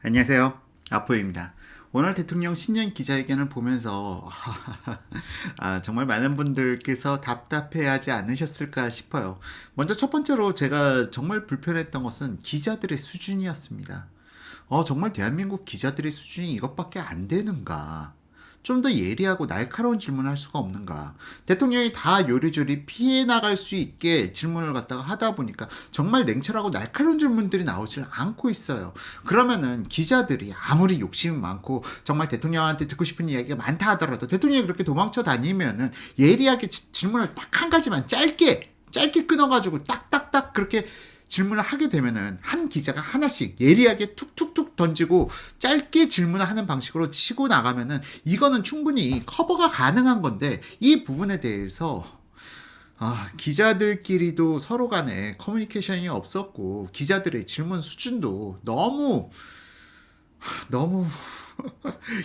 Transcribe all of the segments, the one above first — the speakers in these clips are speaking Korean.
안녕하세요. 아포입니다. 오늘 대통령 신년 기자회견을 보면서 정말 많은 분들께서 답답해하지 않으셨을까 싶어요. 먼저 첫 번째로 제가 정말 불편했던 것은 기자들의 수준이었습니다. 정말 대한민국 기자들의 수준이 이것밖에 안 되는가? 좀 더 예리하고 날카로운 질문을 할 수가 없는가? 대통령이 다 요리조리 피해 나갈 수 있게 질문을 갖다가 하다 보니까 정말 냉철하고 날카로운 질문들이 나오질 않고 있어요. 그러면은 기자들이 아무리 욕심이 많고 정말 대통령한테 듣고 싶은 이야기가 많다 하더라도 대통령이 그렇게 도망쳐 다니면은 예리하게 질문을 딱 한 가지만 짧게 끊어가지고 딱딱딱 그렇게 질문을 하게 되면은 한 기자가 하나씩 예리하게 툭툭툭 던지고 짧게 질문을 하는 방식으로 치고 나가면은 이거는 충분히 커버가 가능한 건데, 이 부분에 대해서 기자들끼리도 서로 간에 커뮤니케이션이 없었고 기자들의 질문 수준도 너무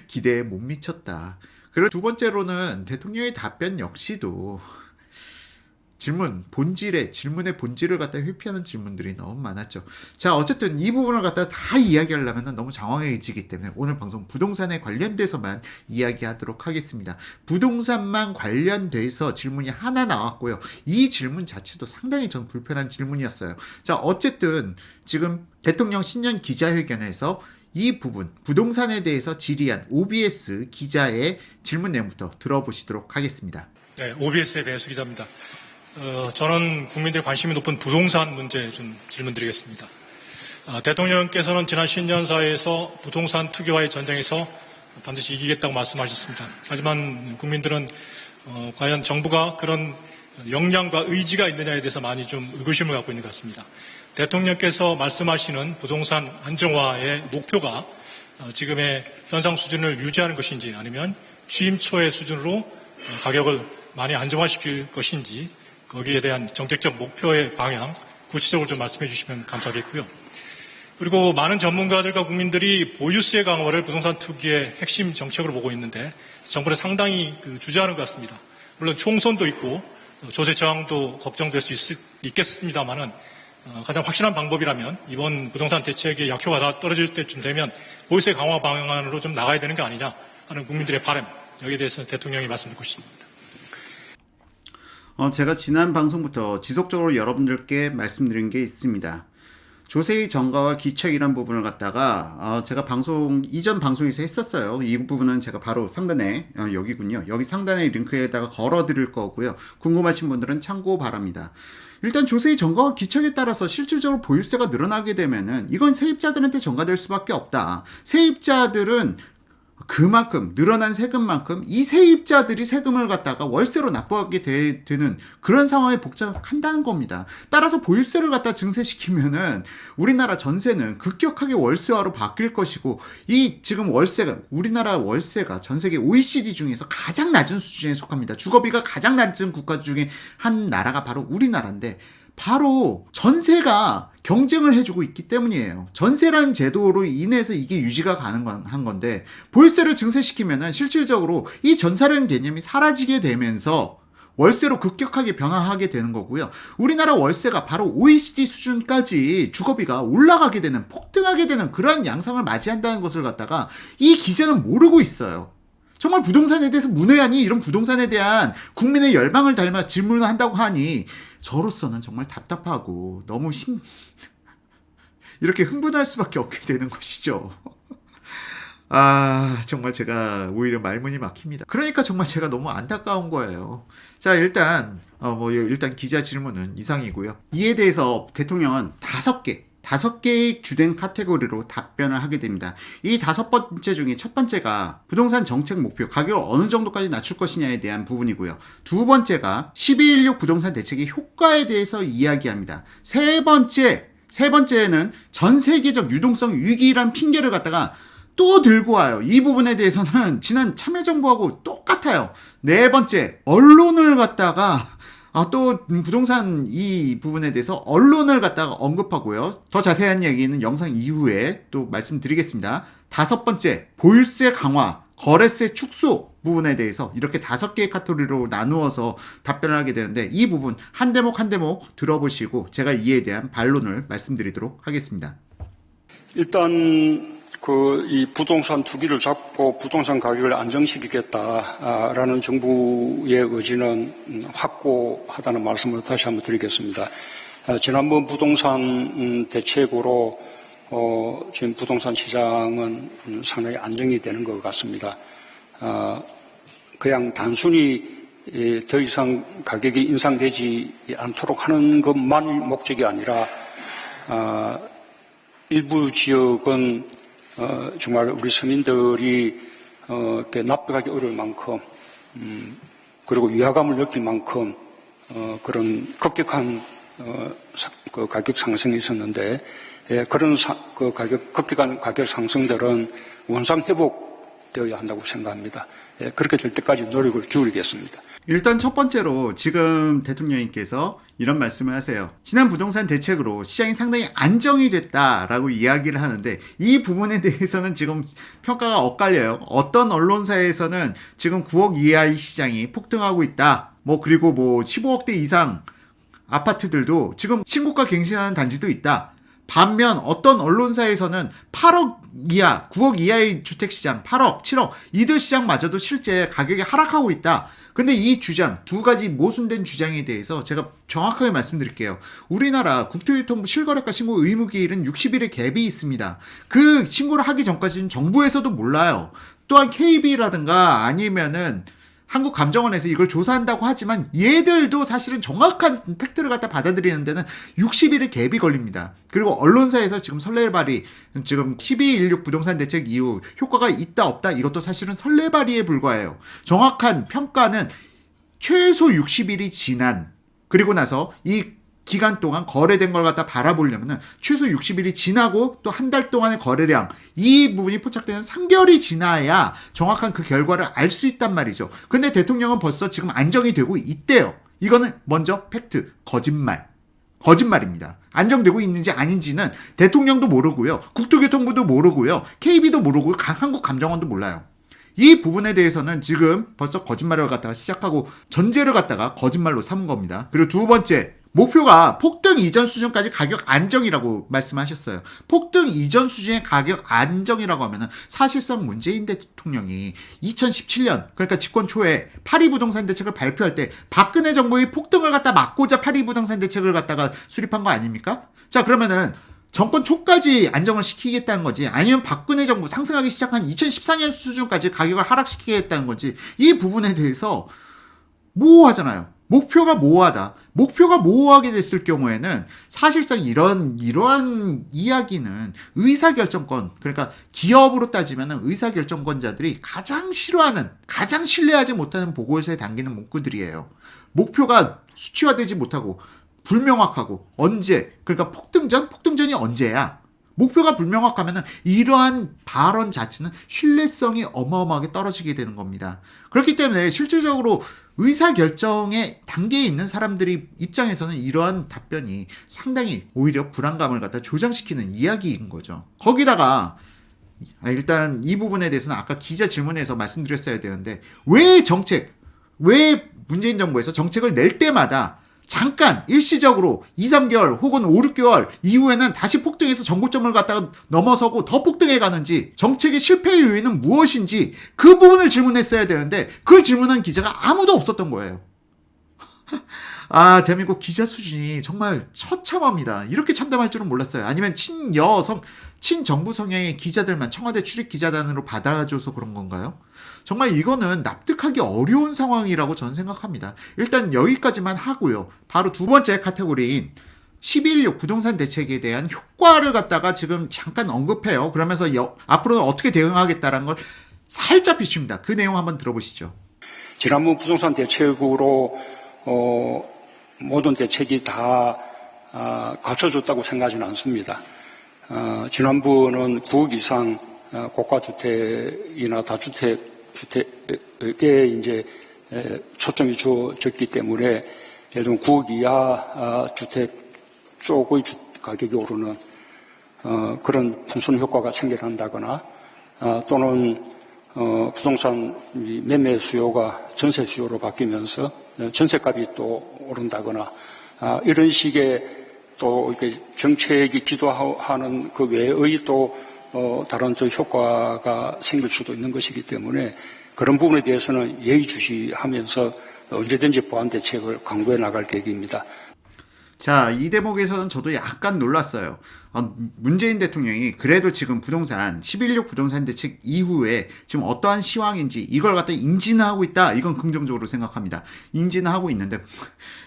기대에 못 미쳤다. 그리고 두 번째로는 대통령의 답변 역시도 질문의 본질을 갖다 회피하는 질문들이 너무 많았죠. 자, 어쨌든 이 부분을 갖다 다 이야기하려면 너무 장황해지기 때문에 오늘 방송 부동산에 관련돼서만 이야기하도록 하겠습니다. 부동산만 관련돼서 질문이 하나 나왔고요. 이 질문 자체도 상당히 전 불편한 질문이었어요. 자, 어쨌든 지금 대통령 신년 기자회견에서 이 부분, 부동산에 대해서 질의한 OBS 기자의 질문 내용부터 들어보시도록 하겠습니다. 네, OBS의 배수 기자입니다. 저는 국민들의 관심이 높은 부동산 문제 좀 질문드리겠습니다. 대통령께서는 지난 신년사에서 부동산 투기와의 전쟁에서 반드시 이기겠다고 말씀하셨습니다. 하지만 국민들은 과연 정부가 그런 역량과 의지가 있느냐에 대해서 많이 좀 의구심을 갖고 있는 것 같습니다. 대통령께서 말씀하시는 부동산 안정화의 목표가 지금의 현상 수준을 유지하는 것인지, 아니면 취임 초의 수준으로 가격을 많이 안정화시킬 것인지, 거기에 대한 정책적 목표의 방향 구체적으로 좀 말씀해 주시면 감사하겠고요. 그리고 많은 전문가들과 국민들이 보유세 강화를 부동산 투기의 핵심 정책으로 보고 있는데 정부는 상당히 주저하는 것 같습니다. 물론 총선도 있고 조세 저항도 걱정될 수 있겠습니다만은 가장 확실한 방법이라면 이번 부동산 대책의 약효가 다 떨어질 때쯤 되면 보유세 강화 방안으로 좀 나가야 되는 게 아니냐 하는 국민들의 바람, 여기에 대해서 대통령이 말씀 듣고 싶습니다. 제가 지난 방송부터 지속적으로 여러분들께 말씀드린 게 있습니다. 조세의 정가와 기책 이란 부분을 갖다가 제가 이전 방송에서 했었어요. 이 부분은 제가 바로 상단에 여기군요. 여기 상단에 링크에다가 걸어 드릴 거고요. 궁금하신 분들은 참고 바랍니다. 일단 조세의 정가와 기책에 따라서 실질적으로 보유세가 늘어나게 되면은 이건 세입자들한테 전가될 수밖에 없다. 세입자들은 그만큼 늘어난 세금만큼 이 세입자들이 세금을 갖다가 월세로 납부하게 되는 그런 상황에 복잡한다는 겁니다. 따라서 보유세를 갖다 증세시키면은 우리나라 전세는 급격하게 월세화로 바뀔 것이고, 이 지금 우리나라 월세가 전 세계 OECD 중에서 가장 낮은 수준에 속합니다. 주거비가 가장 낮은 국가 중에 한 나라가 바로 우리나라인데, 바로 전세가 경쟁을 해주고 있기 때문이에요. 전세라는 제도로 인해서 이게 유지가 가능한 건데, 보유세를 증세시키면은 실질적으로 이 전세라는 개념이 사라지게 되면서 월세로 급격하게 변화하게 되는 거고요. 우리나라 월세가 바로 OECD 수준까지 주거비가 올라가게 되는, 폭등하게 되는 그런 양상을 맞이한다는 것을 갖다가 이 기자는 모르고 있어요. 정말 부동산에 대해서 문외한이 이런 부동산에 대한 국민의 열망을 닮아 질문을 한다고 하니 저로서는 정말 답답하고 너무 이렇게 흥분할 수밖에 없게 되는 것이죠. 정말 제가 오히려 말문이 막힙니다. 그러니까 정말 제가 너무 안타까운 거예요. 자, 일단 기자 질문은 이상이고요. 이에 대해서 대통령은 다섯 개의 주된 카테고리로 답변을 하게 됩니다. 이 5번째 중에 첫 번째가 부동산 정책 목표, 가격을 어느 정도까지 낮출 것이냐에 대한 부분이고요. 두 번째가 12.16 부동산 대책의 효과에 대해서 이야기합니다. 세 번째는 전 세계적 유동성 위기란 핑계를 갖다가 또 들고 와요. 이 부분에 대해서는 지난 참여정부하고 똑같아요. 네 번째, 언론을 갖다가 또 부동산 이 부분에 대해서 언론을 갖다가 언급하고요. 더 자세한 이야기는 영상 이후에 또 말씀드리겠습니다. 다섯 번째, 보유세 강화, 거래세 축소 부분에 대해서 이렇게 5개의 카테고리로 나누어서 답변을 하게 되는데, 이 부분 한 대목 한 대목 들어보시고 제가 이에 대한 반론을 말씀드리도록 하겠습니다. 일단 이 부동산 투기를 잡고 부동산 가격을 안정시키겠다라는 정부의 의지는 확고하다는 말씀을 다시 한번 드리겠습니다. 지난번 부동산 대책으로 지금 부동산 시장은 상당히 안정이 되는 것 같습니다. 그냥 단순히 더 이상 가격이 인상되지 않도록 하는 것만 목적이 아니라 일부 지역은 정말 우리 서민들이 이렇게 납득하기 어려울 만큼 그리고 위화감을 느낄 만큼 그런 급격한 그 가격 상승이 있었는데 그런 그 급격한 가격 상승들은 원상 회복되어야 한다고 생각합니다. 그렇게 될 때까지 노력을 기울이겠습니다. 일단 첫 번째로 지금 대통령님께서 이런 말씀을 하세요. 지난 부동산 대책으로 시장이 상당히 안정이 됐다라고 이야기를 하는데 이 부분에 대해서는 지금 평가가 엇갈려요. 어떤 언론사에서는 지금 9억 이하의 시장이 폭등하고 있다. 그리고 15억대 이상 아파트들도 지금 신고가 갱신하는 단지도 있다. 반면 어떤 언론사에서는 8억 이하, 9억 이하의 주택시장, 8억, 7억 이들 시장마저도 실제 가격이 하락하고 있다. 근데 이 주장, 두 가지 모순된 주장에 대해서 제가 정확하게 말씀드릴게요. 우리나라 국토유통부 실거래가 신고 의무기일은 60일의 갭이 있습니다. 그 신고를 하기 전까지는 정부에서도 몰라요. 또한 KB라든가 아니면은 한국감정원에서 이걸 조사한다고 하지만 얘들도 사실은 정확한 팩트를 갖다 받아들이는 데는 60일의 갭이 걸립니다. 그리고 언론사에서 지금 설레발이 지금 12.16 부동산 대책 이후 효과가 있다 없다 이것도 사실은 설레발이에 불과해요. 정확한 평가는 최소 60일이 지난 그리고 나서 이 기간 동안 거래된 걸 갖다 바라보려면 최소 60일이 지나고 또 한 달 동안의 거래량 이 부분이 포착되는 3개월이 지나야 정확한 그 결과를 알 수 있단 말이죠. 근데 대통령은 벌써 지금 안정이 되고 있대요. 이거는 먼저 팩트, 거짓말입니다. 안정되고 있는지 아닌지는 대통령도 모르고요. 국토교통부도 모르고요. KB도 모르고요. 한국감정원도 몰라요. 이 부분에 대해서는 지금 벌써 거짓말을 갖다가 시작하고 전제를 갖다가 거짓말로 삼은 겁니다. 그리고 두 번째, 목표가 폭등 이전 수준까지 가격 안정이라고 말씀하셨어요. 폭등 이전 수준의 가격 안정이라고 하면은 사실상 문재인 대통령이 2017년 그러니까 집권 초에 파리 부동산 대책을 발표할 때 박근혜 정부의 폭등을 갖다 막고자 파리 부동산 대책을 갖다가 수립한 거 아닙니까? 자, 그러면은 정권 초까지 안정을 시키겠다는 거지 아니면 박근혜 정부 상승하기 시작한 2014년 수준까지 가격을 하락시키겠다는 건지 이 부분에 대해서 모호하잖아요. 목표가 모호하다. 목표가 모호하게 됐을 경우에는 사실상 이러한 이야기는 의사결정권, 그러니까 기업으로 따지면 의사결정권자들이 가장 싫어하는, 가장 신뢰하지 못하는 보고서에 담기는 문구들이에요. 목표가 수치화되지 못하고 불명확하고 언제, 그러니까 폭등전이 언제야? 목표가 불명확하면 이러한 발언 자체는 신뢰성이 어마어마하게 떨어지게 되는 겁니다. 그렇기 때문에 실질적으로 의사결정의 단계에 있는 사람들이 입장에서는 이러한 답변이 상당히 오히려 불안감을 갖다 조장시키는 이야기인 거죠. 거기다가 일단 이 부분에 대해서는 아까 기자 질문에서 말씀드렸어야 되는데 왜 문재인 정부에서 정책을 낼 때마다 잠깐 일시적으로 2, 3개월 혹은 5, 6개월 이후에는 다시 폭등해서 전고점을 갖다가 넘어서고 더 폭등해 가는지 정책의 실패의 요인은 무엇인지 그 부분을 질문했어야 되는데 그 질문한 기자가 아무도 없었던 거예요. 대한민국 기자 수준이 정말 처참합니다. 이렇게 참담할 줄은 몰랐어요. 아니면 친정부 성향의 기자들만 청와대 출입 기자단으로 받아줘서 그런 건가요? 정말 이거는 납득하기 어려운 상황이라고 저는 생각합니다. 일단 여기까지만 하고요. 바로 두 번째 카테고리인 12.16 부동산 대책에 대한 효과를 갖다가 지금 잠깐 언급해요. 그러면서 앞으로는 어떻게 대응하겠다라는 걸 살짝 비춥니다. 그 내용 한번 들어보시죠. 지난번 부동산 대책으로 모든 대책이 다 갖춰졌다고 생각하지는 않습니다. 지난번은 9억 이상 고가주택이나 다주택에 이제 초점이 주어졌기 때문에 예를 들면 9억 이하 주택 쪽의 가격이 오르는 그런 풍선 효과가 생겨난다거나 또는 부동산 매매 수요가 전세 수요로 바뀌면서 전세값이 또 오른다거나 이런 식의 또 이렇게 정책이 기도하는 그 외의 또 다른 또 효과가 생길 수도 있는 것이기 때문에 그런 부분에 대해서는 예의주시하면서 언제든지 보완 대책을 강구해 나갈 계획입니다. 자, 이 대목에서는 저도 약간 놀랐어요. 문재인 대통령이 그래도 지금 부동산, 11.6 부동산 대책 이후에 지금 어떠한 시황인지 이걸 갖다 인지는 하고 있다. 이건 긍정적으로 생각합니다. 인지는 하고 있는데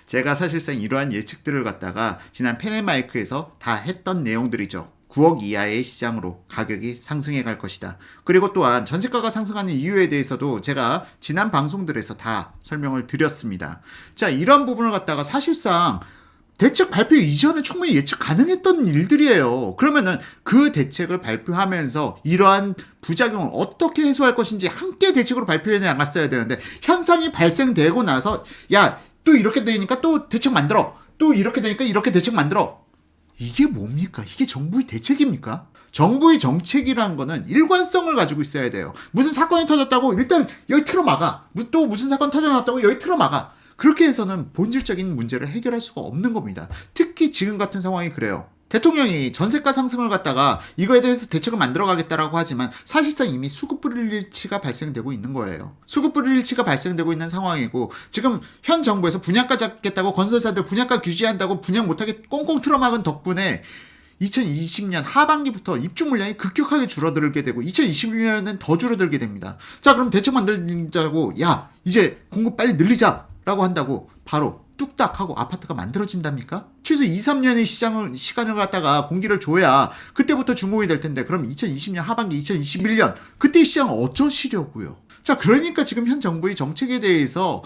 제가 사실상 이러한 예측들을 갖다가 지난 팬앤마이크에서 다 했던 내용들이죠. 9억 이하의 시장으로 가격이 상승해 갈 것이다. 그리고 또한 전세가가 상승하는 이유에 대해서도 제가 지난 방송들에서 다 설명을 드렸습니다. 자, 이런 부분을 갖다가 사실상 대책 발표 이전에 충분히 예측 가능했던 일들이에요. 그러면은 그 대책을 발표하면서 이러한 부작용을 어떻게 해소할 것인지 함께 대책으로 발표해 나갔어야 되는데 현상이 발생되고 나서 야, 또 이렇게 되니까 또 대책 만들어. 또 이렇게 되니까 이렇게 대책 만들어. 이게 뭡니까? 이게 정부의 대책입니까? 정부의 정책이라는 거는 일관성을 가지고 있어야 돼요. 무슨 사건이 터졌다고 일단 여기 틀어막아. 또 무슨 사건 터져났다고 여기 틀어막아. 그렇게 해서는 본질적인 문제를 해결할 수가 없는 겁니다. 특히 지금 같은 상황이 그래요. 대통령이 전세가 상승을 갖다가 이거에 대해서 대책을 만들어가겠다라고 하지만 사실상 이미 수급 불일치가 발생되고 있는 거예요. 수급 불일치가 발생되고 있는 상황이고 지금 현 정부에서 분양가 잡겠다고 건설사들 분양가 규제한다고 분양 못하게 꽁꽁 틀어막은 덕분에 2020년 하반기부터 입주 물량이 급격하게 줄어들게 되고 2021년엔 더 줄어들게 됩니다. 자, 그럼 대책 만들자고 야, 이제 공급 빨리 늘리자 라고 한다고 바로 뚝딱 하고 아파트가 만들어진답니까? 최소 2, 3년의 시간을 갖다가 공기를 줘야 그때부터 준공이 될 텐데 그럼 2020년 하반기 2021년 그때 시장을 어쩌시려고요? 자, 그러니까 지금 현 정부의 정책에 대해서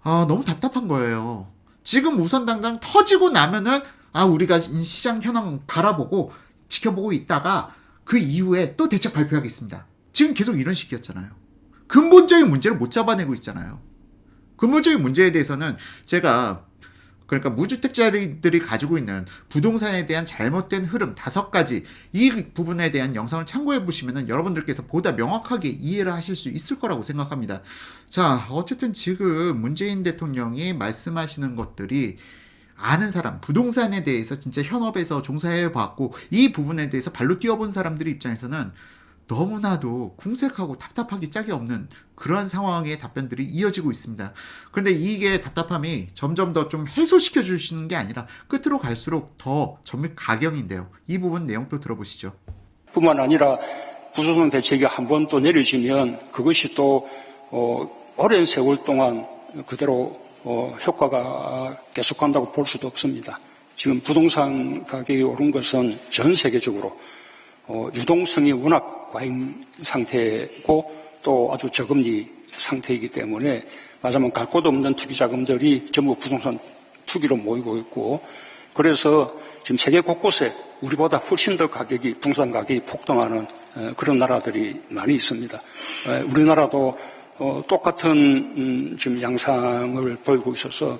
너무 답답한 거예요. 지금 우선 당장 터지고 나면은 우리가 시장 현황 바라보고 지켜보고 있다가 그 이후에 또 대책 발표하겠습니다. 지금 계속 이런 식이었잖아요. 근본적인 문제를 못 잡아내고 있잖아요. 근본적인 문제에 대해서는 제가 그러니까 무주택자들이 가지고 있는 부동산에 대한 잘못된 흐름 5가지 이 부분에 대한 영상을 참고해 보시면 여러분들께서 보다 명확하게 이해를 하실 수 있을 거라고 생각합니다. 자, 어쨌든 지금 문재인 대통령이 말씀하시는 것들이 아는 사람, 부동산에 대해서 진짜 현업에서 종사해 봤고 이 부분에 대해서 발로 뛰어본 사람들의 입장에서는 너무나도 궁색하고 답답하기 짝이 없는 그러한 상황의 답변들이 이어지고 있습니다. 그런데 이게 답답함이 점점 더 좀 해소시켜 주시는 게 아니라 끝으로 갈수록 더 점점 가경인데요. 이 부분 내용도 들어보시죠. 뿐만 아니라 부동산 대책이 한 번 또 내려지면 그것이 또 오랜 세월 동안 그대로 효과가 계속한다고 볼 수도 없습니다. 지금 부동산 가격이 오른 것은 전 세계적으로 유동성이 워낙 과잉 상태고 또 아주 저금리 상태이기 때문에 말하자면 갈 곳 없는 투기 자금들이 전부 부동산 투기로 모이고 있고 그래서 지금 세계 곳곳에 우리보다 훨씬 더 부동산 가격이 폭등하는 그런 나라들이 많이 있습니다. 우리나라도 똑같은 지금 양상을 보이고 있어서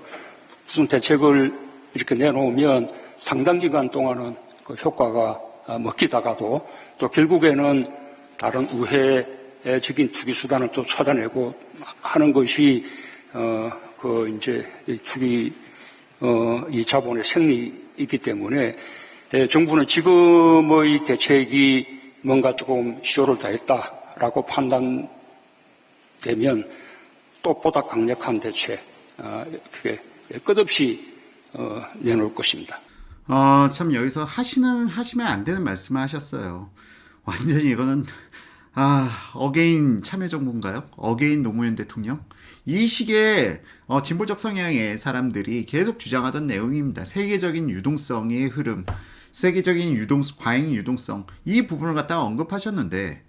무슨 대책을 이렇게 내놓으면 상당 기간 동안은 그 효과가 먹히다가도 또 결국에는 다른 우회적인 투기 수단을 또 찾아내고 하는 것이 이제 투기 이 자본의 생리이기 때문에 정부는 지금의 대책이 뭔가 조금 시효를 다했다라고 판단되면 또 보다 강력한 대책 그게 끝없이 내놓을 것입니다. 참 여기서 하시면 안 되는 말씀을 하셨어요. 완전히 이거는 어게인 참여정부인가요? 어게인 노무현 대통령? 이 식의 진보적 성향의 사람들이 계속 주장하던 내용입니다. 세계적인 유동성의 흐름, 세계적인 과잉 유동성 이 부분을 갖다가 언급하셨는데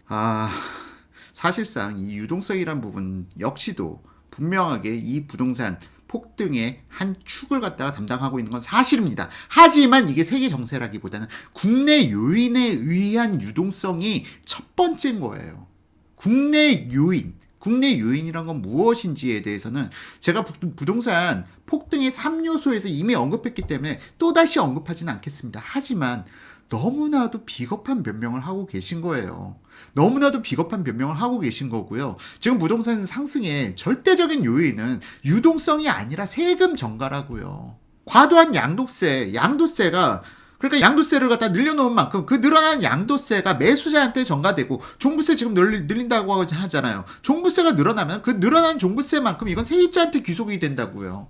사실상 이 유동성이란 부분 역시도 분명하게 이 부동산 폭등의 한 축을 갖다가 담당하고 있는 건 사실입니다. 하지만 이게 세계 정세라기보다는 국내 요인에 의한 유동성이 첫 번째인 거예요. 국내 요인이란 건 무엇인지에 대해서는 제가 부동산 폭등의 3요소에서 이미 언급했기 때문에 또다시 언급하지는 않겠습니다. 하지만 너무나도 비겁한 변명을 하고 계신 거예요. 너무나도 비겁한 변명을 하고 계신 거고요. 지금 부동산 상승의 절대적인 요인은 유동성이 아니라 세금 전가라고요. 과도한 양도세가 그러니까 양도세를 갖다 늘려놓은 만큼 그 늘어난 양도세가 매수자한테 전가되고, 종부세 지금 늘린다고 하잖아요. 종부세가 늘어나면 그 늘어난 종부세만큼 이건 세입자한테 귀속이 된다고요.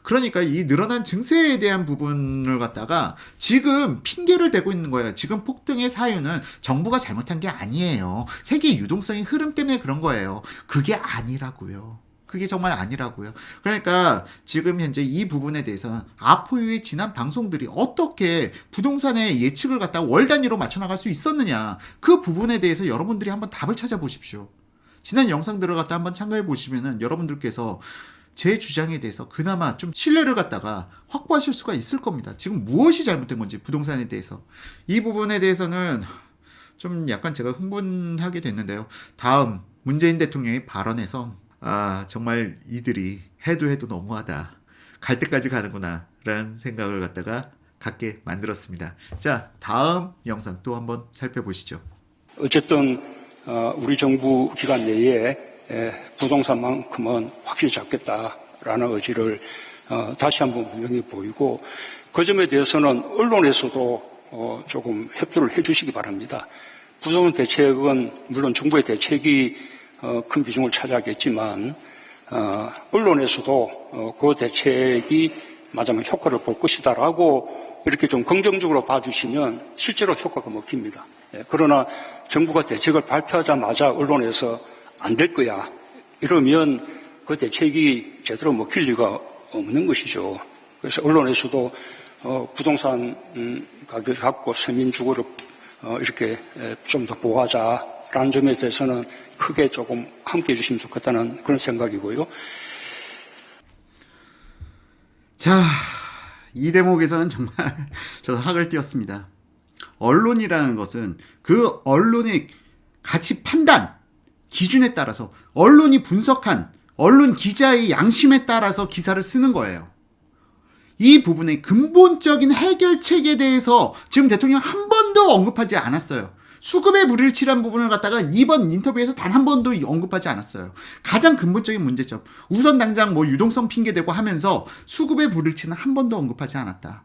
그러니까 이 늘어난 증세에 대한 부분을 갖다가 지금 핑계를 대고 있는 거예요. 지금 폭등의 사유는 정부가 잘못한 게 아니에요. 세계 유동성의 흐름 때문에 그런 거예요. 그게 아니라고요. 그게 정말 아니라고요. 그러니까 지금 현재 이 부분에 대해서는 아포유의 지난 방송들이 어떻게 부동산의 예측을 갖다가 월 단위로 맞춰나갈 수 있었느냐, 그 부분에 대해서 여러분들이 한번 답을 찾아보십시오. 지난 영상들을 갖다 한번 참고해 보시면은 여러분들께서 제 주장에 대해서 그나마 좀 신뢰를 갖다가 확보하실 수가 있을 겁니다. 지금 무엇이 잘못된 건지, 부동산에 대해서. 이 부분에 대해서는 좀 약간 제가 흥분하게 됐는데요. 다음 문재인 대통령의 발언에서 정말 이들이 해도 너무하다, 갈 때까지 가는구나 라는 생각을 갖다가 갖게 만들었습니다. 자, 다음 영상 또 한번 살펴보시죠. 어쨌든 우리 정부 기간 내에 부동산만큼은 확실히 잡겠다라는 의지를 다시 한번 분명히 보이고, 그 점에 대해서는 언론에서도 조금 협조를 해주시기 바랍니다. 부동산 대책은 물론 정부의 대책이 큰 비중을 차지하겠지만 언론에서도 그 대책이 맞으면 효과를 볼 것이다라고 이렇게 좀 긍정적으로 봐주시면 실제로 효과가 먹힙니다. 그러나 정부가 대책을 발표하자마자 언론에서 안 될 거야 이러면 그 대책이 제대로 먹힐 리가 없는 것이죠. 그래서 언론에서도 부동산 가격을 갖고 서민 주거를 이렇게 좀 더 보호하자라는 점에 대해서는 크게 조금 함께 해주시면 좋겠다는 그런 생각이고요. 자, 이 대목에서는 정말 저도 학을 띄었습니다. 언론이라는 것은 그 언론의 가치 판단 기준에 따라서, 언론이 분석한 언론 기자의 양심에 따라서 기사를 쓰는 거예요. 이 부분의 근본적인 해결책에 대해서 지금 대통령 한 번도 언급하지 않았어요. 수급의 불일치란 부분을 갖다가 이번 인터뷰에서 단 한 번도 언급하지 않았어요. 가장 근본적인 문제점, 우선 당장 뭐 유동성 핑계대고 하면서 수급의 불일치는 한 번도 언급하지 않았다.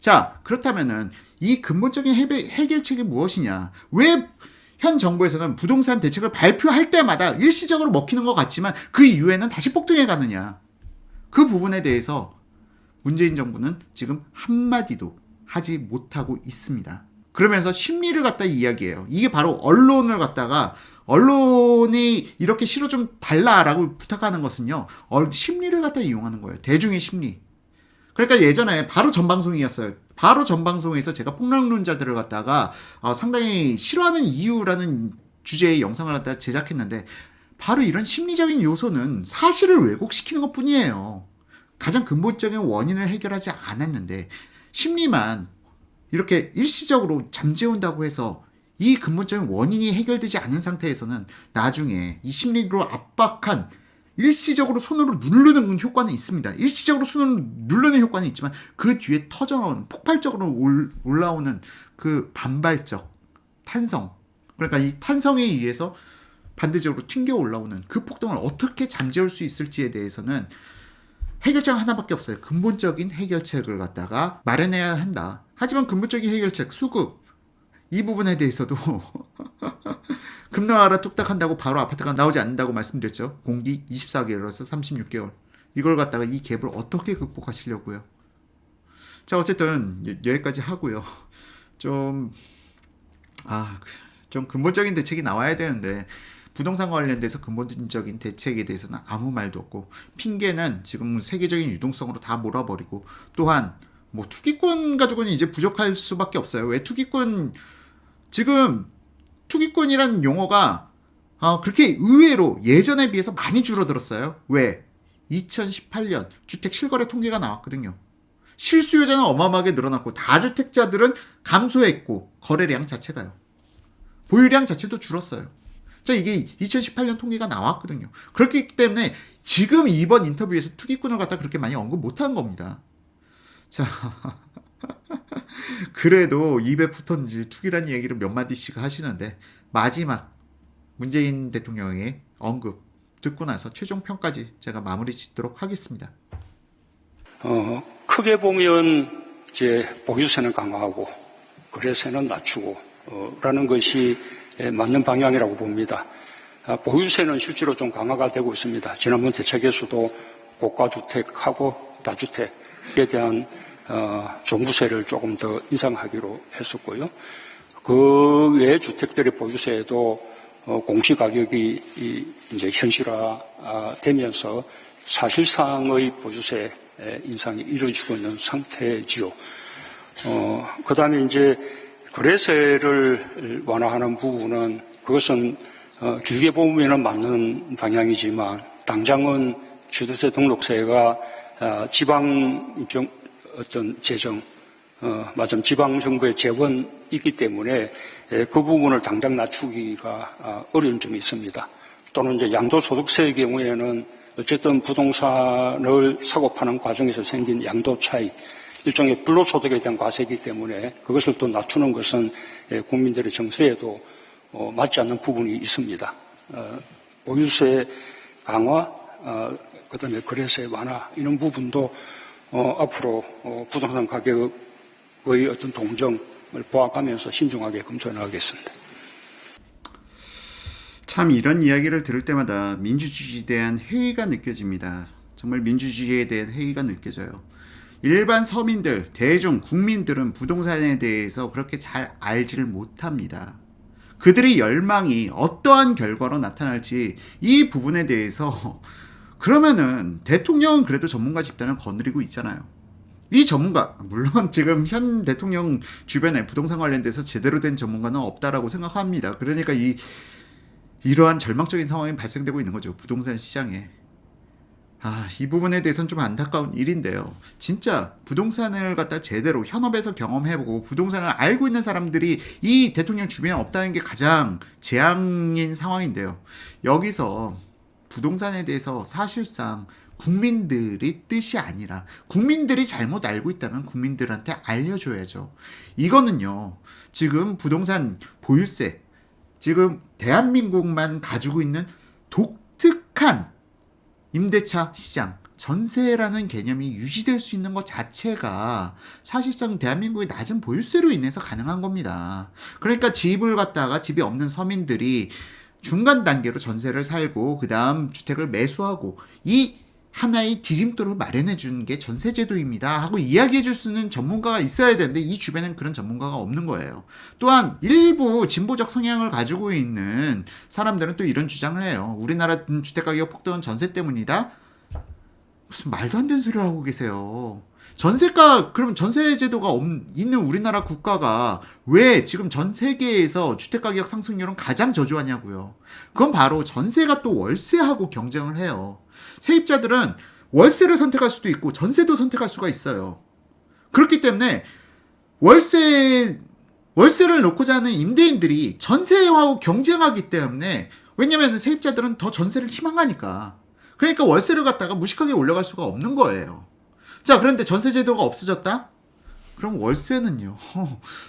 자, 그렇다면은 이 근본적인 해결책이 무엇이냐? 왜 현 정부에서는 부동산 대책을 발표할 때마다 일시적으로 먹히는 것 같지만 그 이후에는 다시 폭등해 가느냐? 그 부분에 대해서 문재인 정부는 지금 한마디도 하지 못하고 있습니다. 그러면서 심리를 갖다 이야기해요. 이게 바로 언론을 갖다가, 언론이 이렇게 실어 좀 달라라고 부탁하는 것은요, 심리를 갖다 이용하는 거예요. 대중의 심리. 그러니까 예전에 바로 전방송이었어요. 바로 전방송에서 제가 폭락론자들을 갖다가 상당히 싫어하는 이유라는 주제의 영상을 갖다 제작했는데, 바로 이런 심리적인 요소는 사실을 왜곡시키는 것 뿐이에요. 가장 근본적인 원인을 해결하지 않았는데, 심리만 이렇게 일시적으로 잠재운다고 해서 이 근본적인 원인이 해결되지 않은 상태에서는 나중에 이 심리로 압박한 일시적으로 손으로 누르는 효과는 있습니다. 일시적으로 손으로 누르는 효과는 있지만 그 뒤에 터져나오는, 폭발적으로 올라오는 그 반발적 탄성, 그러니까 이 탄성에 의해서 반대적으로 튕겨 올라오는 그 폭동을 어떻게 잠재울 수 있을지에 대해서는 해결책 하나밖에 없어요. 근본적인 해결책을 갖다가 마련해야 한다. 하지만 근본적인 해결책, 수급, 이 부분에 대해서도 급락하라 뚝딱 한다고 바로 아파트가 나오지 않는다고 말씀드렸죠. 공기 24개월에서 36개월. 이걸 갖다가 이 갭을 어떻게 극복하시려고요? 자, 어쨌든 여기까지 하고요. 좀 근본적인 대책이 나와야 되는데, 부동산 관련돼서 근본적인 대책에 대해서는 아무 말도 없고, 핑계는 지금 세계적인 유동성으로 다 몰아버리고, 또한 뭐 투기꾼 가지고는 이제 부족할 수밖에 없어요. 왜 지금 투기꾼이라는 용어가 그렇게 의외로 예전에 비해서 많이 줄어들었어요. 왜? 2018년 주택 실거래 통계가 나왔거든요. 실수요자는 어마어마하게 늘어났고 다주택자들은 감소했고 거래량 자체가요. 보유량 자체도 줄었어요. 자, 이게 2018년 통계가 나왔거든요. 그렇기 때문에 지금 이번 인터뷰에서 투기꾼을 갖다 그렇게 많이 언급 못한 겁니다. 자, 그래도 입에 붙었는지 투기라는 얘기를 몇 마디씩 하시는데, 마지막 문재인 대통령의 언급 듣고 나서 최종 평까지 제가 마무리 짓도록 하겠습니다. 크게 보면 이제 보유세는 강화하고 거래세는 낮추고 라는 것이 맞는 방향이라고 봅니다. 보유세는 실제로 좀 강화가 되고 있습니다. 지난번 대책에서도 고가주택하고 다주택에 대한 종부세를 조금 더 인상하기로 했었고요. 그 외 주택들의 보유세에도 공시가격이 이제 현실화되면서 사실상의 보유세 인상이 이루어지고 있는 상태지요. 그 다음에 이제 거래세를 완화하는 부분은 그것은 길게 보면은 맞는 방향이지만 당장은 취득세 등록세가 지방 어떤 재정 지방 정부의 재원이기 때문에 그 부분을 당장 낮추기가 어려운 점이 있습니다. 또는 이제 양도소득세의 경우에는 어쨌든 부동산을 사고 파는 과정에서 생긴 양도 차익, 일종의 불로소득에 대한 과세이기 때문에 그것을 또 낮추는 것은 국민들의 정서에도 맞지 않는 부분이 있습니다. 보유세 강화, 그다음에 거래세 완화 이런 부분도 앞으로 부동산 가격의 어떤 동정을 보아가면서 신중하게 검토해 나가겠습니다. 참 이런 이야기를 들을 때마다 민주주의에 대한 회의가 느껴집니다. 정말 민주주의에 대한 회의가 느껴져요. 일반 서민들, 대중, 국민들은 부동산에 대해서 그렇게 잘 알지를 못합니다. 그들의 열망이 어떠한 결과로 나타날지 이 부분에 대해서 그러면은 대통령은 그래도 전문가 집단을 거느리고 있잖아요. 이 전문가, 물론 지금 현 대통령 주변에 부동산 관련돼서 제대로 된 전문가는 없다라고 생각합니다. 그러니까 이러한 절망적인 상황이 발생되고 있는 거죠. 부동산 시장에. 이 부분에 대해서는 좀 안타까운 일인데요. 진짜 부동산을 갖다 제대로 현업에서 경험해보고 부동산을 알고 있는 사람들이 이 대통령 주변에 없다는 게 가장 재앙인 상황인데요. 여기서 부동산에 대해서 사실상 국민들이 뜻이 아니라 국민들이 잘못 알고 있다면 국민들한테 알려줘야죠. 이거는요. 지금 부동산 보유세, 지금 대한민국만 가지고 있는 독특한 임대차 시장, 전세라는 개념이 유지될 수 있는 것 자체가 사실상 대한민국의 낮은 보유세로 인해서 가능한 겁니다. 그러니까 집을 갖다가 집이 없는 서민들이 중간 단계로 전세를 살고 그 다음 주택을 매수하고 이 하나의 디딤돌을 마련해 주는 게 전세제도입니다 하고 이야기해 줄 수 있는 전문가가 있어야 되는데 이 주변엔 그런 전문가가 없는 거예요. 또한 일부 진보적 성향을 가지고 있는 사람들은 또 이런 주장을 해요. 우리나라 주택가격 폭등은 전세 때문이다? 무슨 말도 안 되는 소리를 하고 계세요. 전세가, 그러면 전세제도가 있는 우리나라 국가가 왜 지금 전 세계에서 주택가격 상승률은 가장 저조하냐고요. 그건 바로 전세가 또 월세하고 경쟁을 해요. 세입자들은 월세를 선택할 수도 있고 전세도 선택할 수가 있어요. 그렇기 때문에 월세를 놓고자 하는 임대인들이 전세하고 경쟁하기 때문에, 왜냐면 세입자들은 더 전세를 희망하니까. 그러니까 월세를 갖다가 무식하게 올려갈 수가 없는 거예요. 자, 그런데 전세제도가 없어졌다? 그럼 월세는요,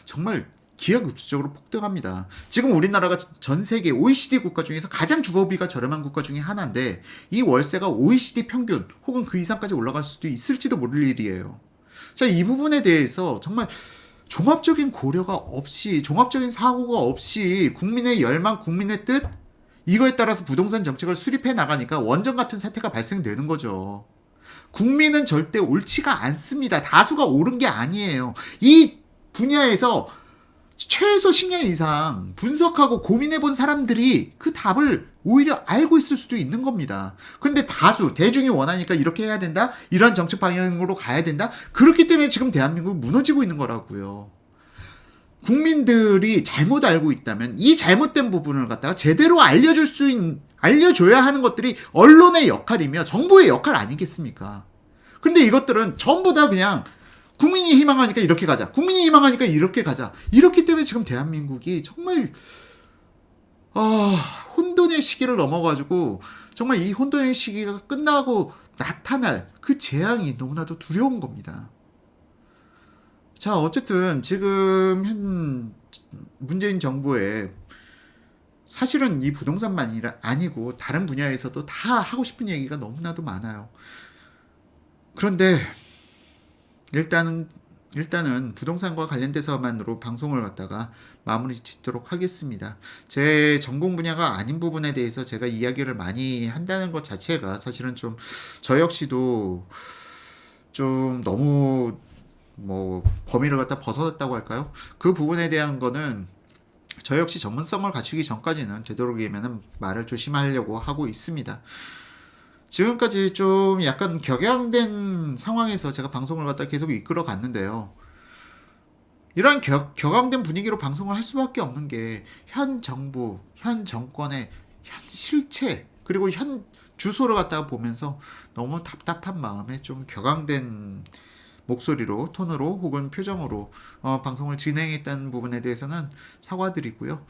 정말 기하급수적으로 폭등합니다. 지금 우리나라가 전 세계 OECD 국가 중에서 가장 주거비가 저렴한 국가 중에 하나인데 이 월세가 OECD 평균 혹은 그 이상까지 올라갈 수도 있을지도 모를 일이에요. 자, 이 부분에 대해서 정말 종합적인 고려가 없이, 종합적인 사고가 없이 국민의 열망, 국민의 뜻, 이거에 따라서 부동산 정책을 수립해 나가니까 원전 같은 사태가 발생되는 거죠. 국민은 절대 옳지가 않습니다. 다수가 옳은 게 아니에요. 이 분야에서 최소 10년 이상 분석하고 고민해본 사람들이 그 답을 오히려 알고 있을 수도 있는 겁니다. 근데 대중이 원하니까 이렇게 해야 된다? 이런 정책 방향으로 가야 된다? 그렇기 때문에 지금 대한민국이 무너지고 있는 거라고요. 국민들이 잘못 알고 있다면 이 잘못된 부분을 갖다가 제대로 알려줘야 하는 것들이 언론의 역할이며 정부의 역할 아니겠습니까? 근데 이것들은 전부 다 그냥 국민이 희망하니까 이렇게 가자. 국민이 희망하니까 이렇게 가자. 이렇기 때문에 지금 대한민국이 정말 혼돈의 시기를 넘어가지고 정말 이 혼돈의 시기가 끝나고 나타날 그 재앙이 너무나도 두려운 겁니다. 자, 어쨌든 지금 현 문재인 정부의 사실은 이 부동산만이 아니고 다른 분야에서도 다 하고 싶은 얘기가 너무나도 많아요. 그런데 일단은 일단은 부동산과 관련돼서만으로 방송을 갖다가 마무리 짓도록 하겠습니다. 제 전공 분야가 아닌 부분에 대해서 제가 이야기를 많이 한다는 것 자체가 사실은 좀 저 역시도 좀 너무 뭐 범위를 갖다 벗어났다고 할까요? 그 부분에 대한 거는 저 역시 전문성을 갖추기 전까지는 되도록이면 말을 조심하려고 하고 있습니다. 지금까지 좀 약간 격양된 상황에서 제가 방송을 갖다 계속 이끌어 갔는데요. 이러한 격앙된 분위기로 방송을 할 수밖에 없는 게 현 정부, 현 정권의 현 실체, 그리고 현 주소를 갖다가 보면서 너무 답답한 마음에 좀 격앙된 목소리로, 톤으로 혹은 표정으로 방송을 진행했다는 부분에 대해서는 사과드리고요.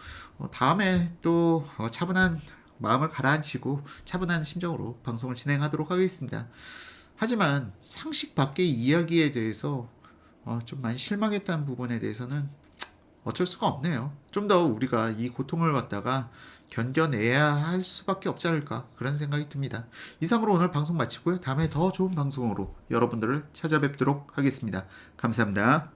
다음에 또 차분한 마음을 가라앉히고 차분한 심정으로 방송을 진행하도록 하겠습니다. 하지만 상식 밖의 이야기에 대해서 좀 많이 실망했다는 부분에 대해서는 어쩔 수가 없네요. 좀 더 우리가 이 고통을 갖다가 견뎌내야 할 수밖에 없지 않을까 그런 생각이 듭니다. 이상으로 오늘 방송 마치고요. 다음에 더 좋은 방송으로 여러분들을 찾아뵙도록 하겠습니다. 감사합니다.